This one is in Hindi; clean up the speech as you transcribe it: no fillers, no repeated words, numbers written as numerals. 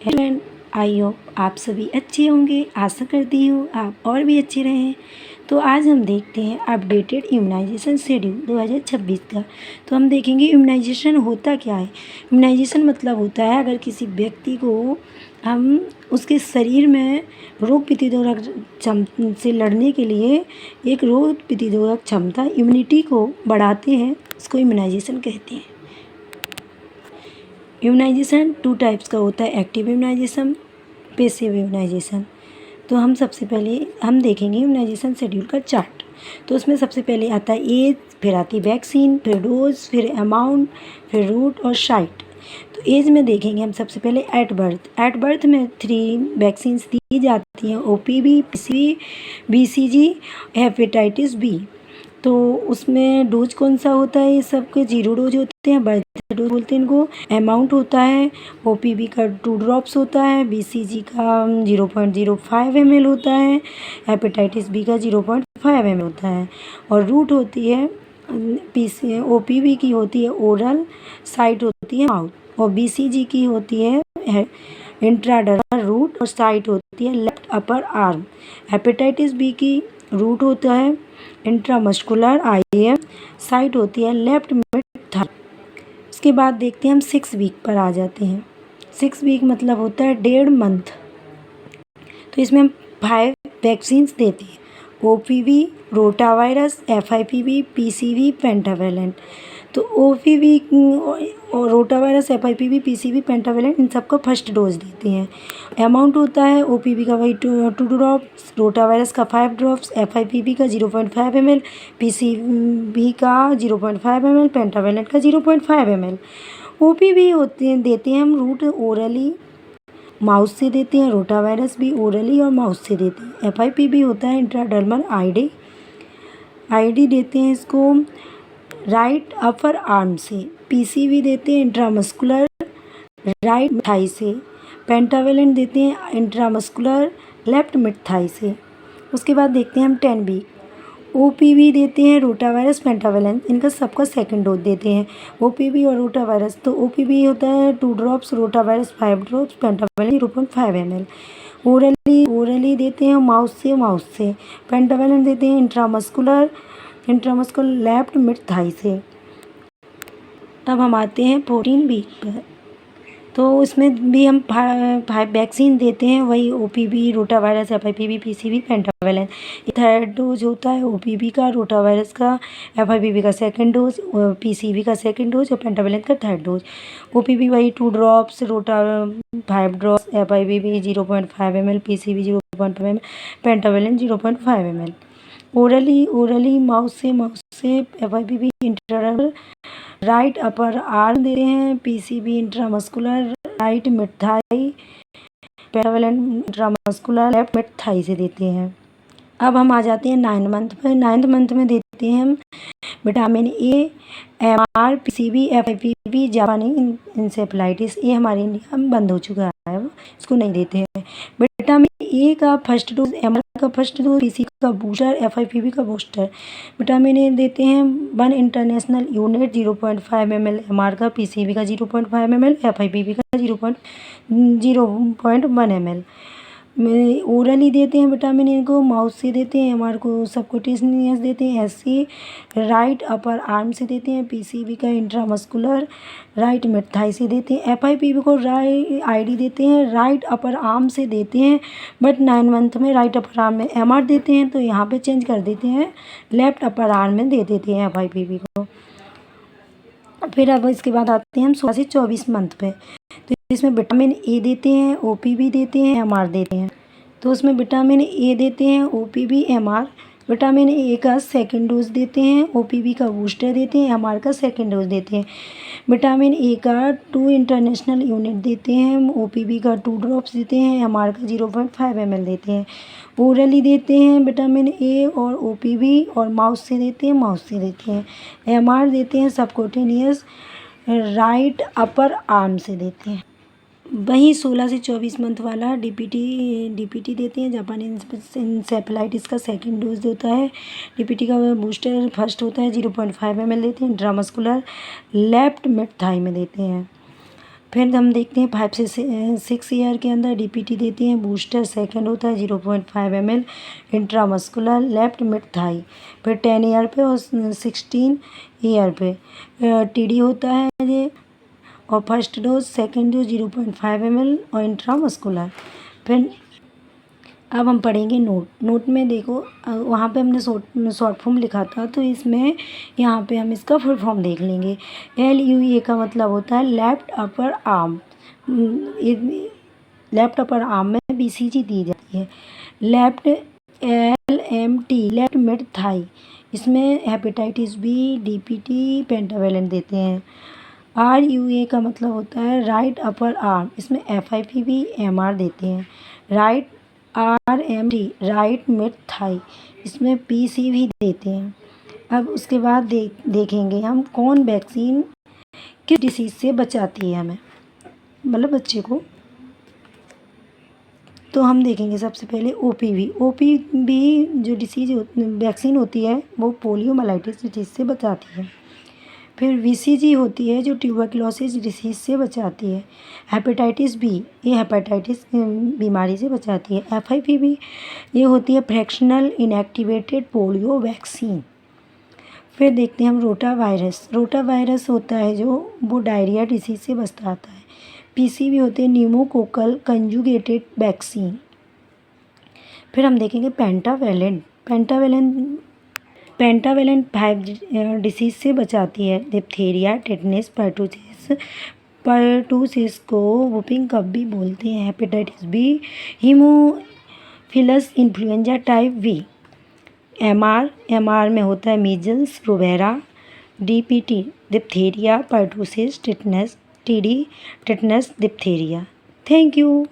हेलो एंड आई होप आप सभी अच्छे होंगे। आशा करती हूँ आप और भी अच्छे रहें। तो आज हम देखते हैं अपडेटेड इम्यूनाइजेशन शेड्यूल 2026 का। तो हम देखेंगे इम्यूनाइजेशन होता क्या है। इम्यूनाइजेशन मतलब होता है अगर किसी व्यक्ति को हम उसके शरीर में रोग प्रतिरोधक से लड़ने के लिए एक रोग प्रतिरोधक क्षमता इम्यूनिटी को बढ़ाते हैं, उसको इम्यूनाइजेशन कहते हैं। इम्यूनाइजेशन 2 टाइप्स का होता है, एक्टिव इम्यूनाइजेशन, पैसिव इम्यूनाइजेशन। तो हम सबसे पहले हम देखेंगे इम्यूनाइजेशन शेड्यूल का चार्ट। तो उसमें सबसे पहले आता है एज, फिर आती है वैक्सीन, फिर डोज, फिर अमाउंट, फिर रूट और साइट। तो एज में देखेंगे हम सबसे पहले एट बर्थ। एट बर्थ में 3 वैक्सीन्स दी जाती हैं, OPV, PCV, BCG, hepatitis B. तो उसमें डोज कौन सा होता है, ये सबके 0 डोज होते हैं, बर्थ डोज बोलते हैं इनको। अमाउंट होता है, OPV का 2 ड्रॉप्स होता है, BCG का 0.05 ml होता है, हेपेटाइटिस बी का 0.5 ml होता है। और रूट होती है OPV की होती है ओरल, साइट होती है माउथ, और BCG की होती है इंट्राडर्मल रूट, और साइट होती है left upper arm. Hepatitis B की रूट होता है इंट्रामस्कुलर IM, साइट होती है लेफ्ट मिड थाई। उसके बाद देखते हैं हम 6 वीक पर आ जाते हैं। 6 वीक मतलब होता है 1.5 मंथ। तो इसमें हम 5 वैक्सीन्स देते हैं, OPV, rotavirus, FIPV, PCV, pentavalent. तो OPV और रोटावायरस, FIPV, PCV, पेंटावेलेंट, इन सबका फर्स्ट डोज देते हैं। अमाउंट होता है OPV का वही 2 ड्रॉप्स, रोटावायरस का 5 ड्रॉप्स, FIPV का 0.5 ml, PCV का 0.5 ml, पेंटावेलेंट का 0.5 ml। OPV देते हैं हम रूट ओरली, माउस से देते हैं। रोटावायरस भी ओरली और माउस से देते हैं। FIPV होता है इंट्राडर्मल ID देते हैं इसको राइट अपर आर्म से। PCV देते हैं इंट्रामस्कुलर राइट थाई से। पेंटावेलेंट देते हैं इंट्रामस्कुलर लेफ्ट मिड थाई से। उसके बाद देखते हैं हम 10 वीक। OPV देते हैं रोटावायरस, पेंटावेलेंट, इनका सबका सेकंड डोज देते हैं। OPV और रोटावायरस, तो OPV होता है 2 drops, rotavirus 5 drops, pentavalent 0.5 ml। Orally देते हैं माउस से। पेंटावेलेंट देते हैं इंट्रामस्कुलर लेफ्ट मिड थाई से। तब हम आते हैं 14 वीक पर। तो इसमें भी हम 5 वैक्सीन देते हैं, वही OPV, rotavirus, FIPV, PCV, pentavalent. Third dose होता है OPV का, रोटावायरस का, FIPV का सेकंड डोज, PCV का सेकंड डोज और पेंटावेलेंट का थर्ड डोज। OPV वही 2 drops, rota 5 drops, FIPV 0.5 ml, PCV 0.5 ml, pentavalent 0.5 ml। Orally mouth से FIPV internal right upper arm देते हैं, PCV intramuscular right mid thigh, pentavalent intramuscular left mid thigh से देते हैं। अब हम आ जाते हैं 9 मंथ पर। 9th मंथ में देते हैं हम vitamin A, MR, PCV, FIPV, जापानी इंसेफ्लाइटिस। ये हमारे इंडिया में बंद हो चुका है, इसको नहीं देते हैं। विटामिन A का फर्स्ट डोज, MR का फर्स्ट डोज, PCV का बूस्टर, FIPV का बूस्टर। विटामिन A देते हैं 1 इंटरनेशनल यूनिट, 0.5 ml, MR का, PCV का 0.5 ml, FIPV का 0.1 ml। में ओरली देते हैं विटामिन A को, माउथ से देते हैं, MR को सबक्यूटेनियस देते हैं, SC राइट अपर आर्म से देते हैं, PCV का इंट्रामस्कुलर राइट मिड थाई से देते हैं, FIPV को ID देते हैं राइट अपर आर्म से देते हैं। बट 9 मंथ में राइट अपर आर्म में MR देते हैं, तो यहाँ पे चेंज कर देते हैं, लेफ्ट अपर आर्म में दे देते हैं FIPV को। फिर अब इसके बाद आते हैं हम 16 से 24 मंथ पे। तो इसमें विटामिन A देते हैं, OPV देते हैं, MR देते हैं। तो उसमें विटामिन A देते हैं, OPV, MR। विटामिन A का सेकंड डोज देते हैं, OPV का बूस्टर देते हैं, MR का सेकंड डोज देते हैं। विटामिन A का 2 इंटरनेशनल यूनिट देते हैं, OPV का 2 ड्रॉप्स देते हैं, MR का 0.5 ml देते हैं। ओरली देते हैं विटामिन A और OPV, और माउथ से देते हैं। MR देते हैं सबक्यूटेनियस राइट अपर आर्म से देते हैं। वहीं 16 से 24 मंथ वाला DPT देते हैं, जापानी इंसेफ्लाइटिस का सेकंड डोज होता है। DPT का बूस्टर फर्स्ट होता है, 0.5 ml देते हैं, इंट्रामस्कुलर लेफ्ट मिड थाई में देते हैं। फिर हम देखते हैं 5 से 6 ईयर के अंदर डीपीटी देते हैं। बूस्टर सेकंड होता है 0.5 ml intramuscular left mid thigh. फिर 10 ईयर पे और 16 ईयर पे टीडी होता है ये, और first dose second dose 0.5 ml और इंट्रामस्कुलर। फिर अब हम पढ़ेंगे नोट में देखो वहाँ पे हमने शॉर्ट फॉर्म लिखा था, तो इसमें यहाँ पे हम इसका फुल फॉर्म देख लेंगे। LUA का मतलब होता है left upper arm. Left upper arm में BCG दी जाती है। Left LMT left mid thigh, इसमें हेपेटाइटिस B, DPT, पेंटावेलेंट देते हैं। RUA का मतलब होता है राइट अपर आर्म, इसमें FIPV MR देते हैं। Right RMT right mid thigh, इसमें PCV देते हैं। अब उसके बाद देखेंगे हम कौन वैक्सीन किस डिसीज़ से बचाती है हमें, मतलब बच्चे को। तो हम देखेंगे सबसे पहले OPV जो डिसीज वैक्सीन होती है वो पोलियोमाइलाइटिस डिसीज़ से बचाती है। फिर VCG होती है जो ट्यूबरक्लोसिस डिसीज़ से बचाती है। हेपेटाइटिस B ये हेपेटाइटिस बीमारी से बचाती है। FIPV ये होती है फ्रैक्शनल इनएक्टिवेटेड पोलियो वैक्सीन। फिर देखते हैं हम रोटा वायरस होता है जो वो डायरिया डिसीज़ से बचाता है। PCV होते हैं न्यूमोकोकल कंजुगेटेड वैक्सीन। फिर हम देखेंगे पेंटावेलेंट 5 डिसीज़ से बचाती है। डिप्थीरिया, टेटनस, परटूसिस को वुपिंग कफ भी बोलते हैं। Hepatitis B, Haemophilus influenza type V। MR में होता है measles, rubella. DPT diphtheria, pertussis, tetanus, TD tetanus, diphtheria. Thank you.